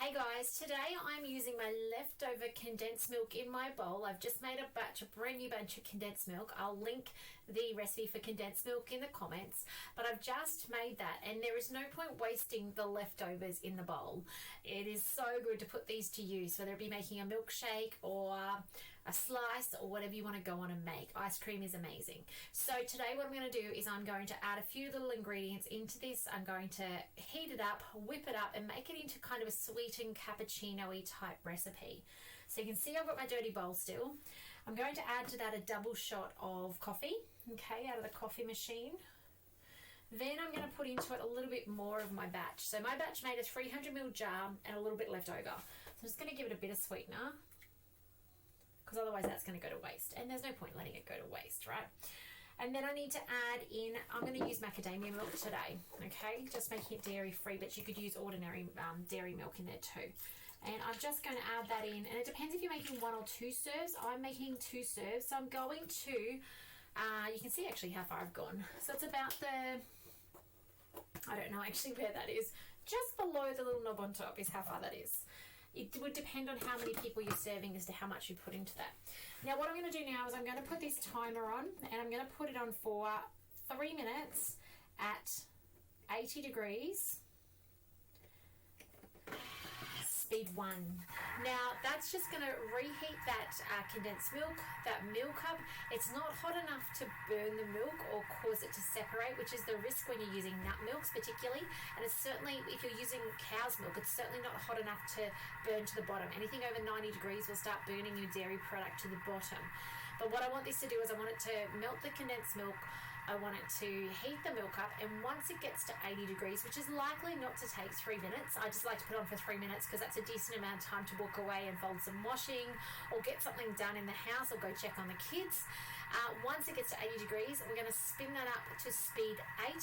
Hey guys, today I'm using my leftover condensed milk in my bowl. I've just made a brand new batch of condensed milk. I'll link the recipe for condensed milk in the comments, but I've just made that and there is no point wasting the leftovers in the bowl. It is so good to put these to use, whether it be making a milkshake or a slice or whatever you want to go on and make. Ice cream is amazing. So today what I'm going to do is I'm going to add a few little ingredients into this. I'm going to heat it up, whip it up and make it into kind of a sweetened cappuccino-y type recipe. So you can see I've got my dirty bowl still. I'm going to add to that a double shot of coffee, okay, out of the coffee machine. Then I'm going to put into it a little bit more of my batch. So my batch made a 300ml jar and a little bit left over. So I'm just going to give it a bit of sweetener because otherwise that's going to go to waste, and there's no point letting it go to waste, right? And then I need to add in, I'm going to use macadamia milk today, okay? Just making it dairy free, but you could use ordinary dairy milk in there too. And I'm just going to add that in, and it depends if you're making 1 or 2 serves. I'm making 2 serves, so I'm going to, you can see actually how far I've gone. So it's about the, I don't know actually where that is. Just below the little knob on top is how far that is. It would depend on how many people you're serving as to how much you put into that. Now what I'm going to do now is I'm going to put this timer on, and I'm going to put it on for 3 minutes at 80 degrees, speed 1. Now that's just going to reheat that condensed milk, that milk up. It's not hot enough to burn the milk or cause it to separate, which is the risk when you're using nut milks particularly, and it's certainly, if you're using cow's milk, it's certainly not hot enough to burn to the bottom. Anything over 90 degrees will start burning your dairy product to the bottom. But what I want this to do is I want it to melt the condensed milk, I want it to heat the milk up, and once it gets to 80 degrees, which is likely not to take 3 minutes, I just like to put it on for 3 minutes because that's a decent amount of time to walk away and fold some washing or get something done in the house or go check on the kids. Once it gets to 80 degrees, we're going to spin that up to speed 8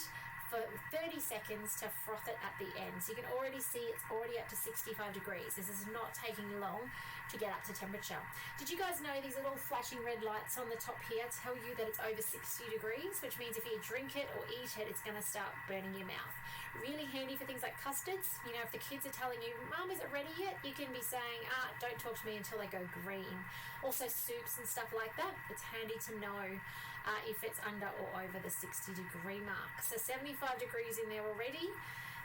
for 30 seconds to froth it at the end. So you can already see it's already up to 65 degrees. This is not taking long to get up to temperature. Did you guys know these little flashing red lights on the top here tell you that it's over 60 degrees, which means if you drink it or eat it, it's going to start burning your mouth. Really handy for things like custards. You know, if the kids are telling you, Mum, is it ready yet? You can be saying, don't talk to me until they go green. Also soups and stuff like that. It's handy to know if it's under or over the 60 degree mark. So 75 degrees in there already.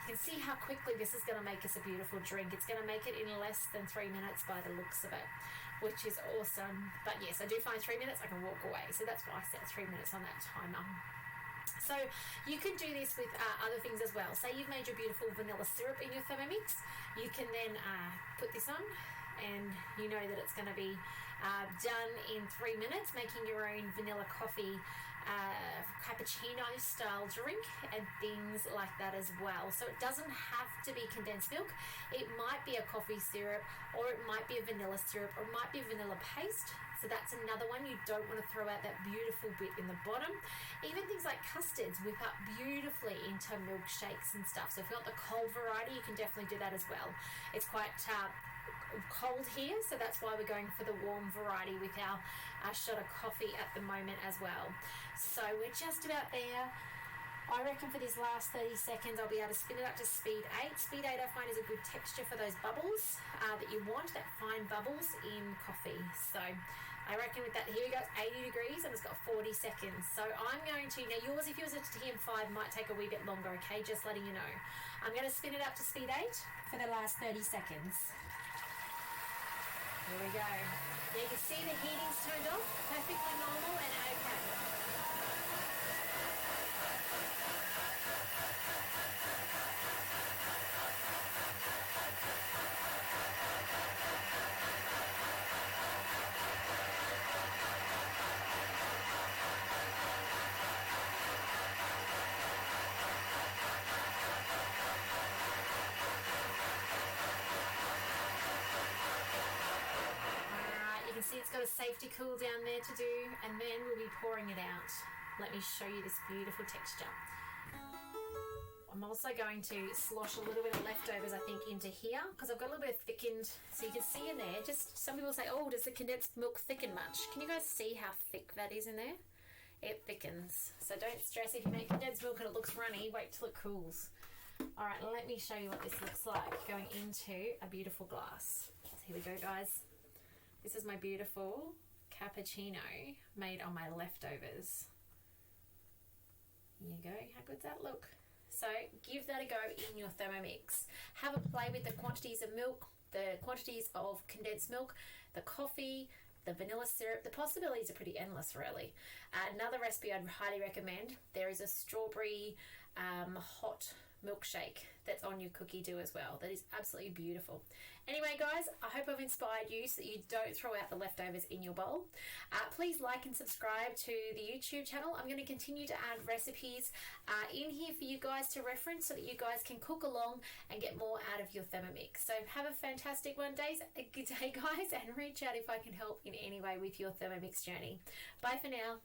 You can see how quickly this is going to make us a beautiful drink. It's going to make it in less than 3 minutes by the looks of it, which is awesome. But yes, I do find 3 minutes I can walk away, so that's why I set 3 minutes on that timer. So you can do this with other things as well. Say you've made your beautiful vanilla syrup in your Thermomix, you can then put this on, and you know that it's going to be done in 3 minutes, making your own vanilla coffee cappuccino style drink and things like that as well. So it doesn't have to be condensed milk. It might be a coffee syrup, or it might be a vanilla syrup, or it might be a vanilla paste. So that's another one. You don't want to throw out that beautiful bit in the bottom. Even things like custards whip up beautifully into milkshakes and stuff. So if you want the cold variety, you can definitely do that as well. It's quite cold here, so that's why we're going for the warm variety with our shot of coffee at the moment as well. So we're just about there. I reckon for this last 30 seconds I'll be able to spin it up to speed 8. Speed 8 I find is a good texture for those bubbles that you want, that fine bubbles in coffee. So I reckon with that, here we go, it's 80 degrees and it's got 40 seconds. So I'm going to, now yours, if yours is TM5, might take a wee bit longer, okay, just letting you know. I'm going to spin it up to speed 8 for the last 30 seconds. Here we go. Now you can see the heating's turned off, perfectly normal and okay. You can see it's got a safety cool down there to do, and then we'll be pouring it out. Let me show you this beautiful texture. I'm also going to slosh a little bit of leftovers, I think, into here because I've got a little bit of thickened, so you can see in there, just some people say, oh, does the condensed milk thicken much? Can you guys see how thick that is in there? It thickens. So don't stress if you make condensed milk and it looks runny, wait till it cools. All right, let me show you what this looks like going into a beautiful glass. So here we go, guys. This is my beautiful cappuccino made on my leftovers. Here you go. How good's that look? So give that a go in your Thermomix. Have a play with the quantities of milk, the quantities of condensed milk, the coffee, the vanilla syrup. The possibilities are pretty endless, really. Another recipe I'd highly recommend, there is a strawberry hot milkshake that's on your cookie dough as well. That is absolutely beautiful. Anyway, guys, I hope I've inspired you so that you don't throw out the leftovers in your bowl. Please like and subscribe to the YouTube channel. I'm going to continue to add recipes in here for you guys to reference so that you guys can cook along and get more out of your Thermomix. So have a fantastic good day, guys, and reach out if I can help in any way with your Thermomix journey. Bye for now.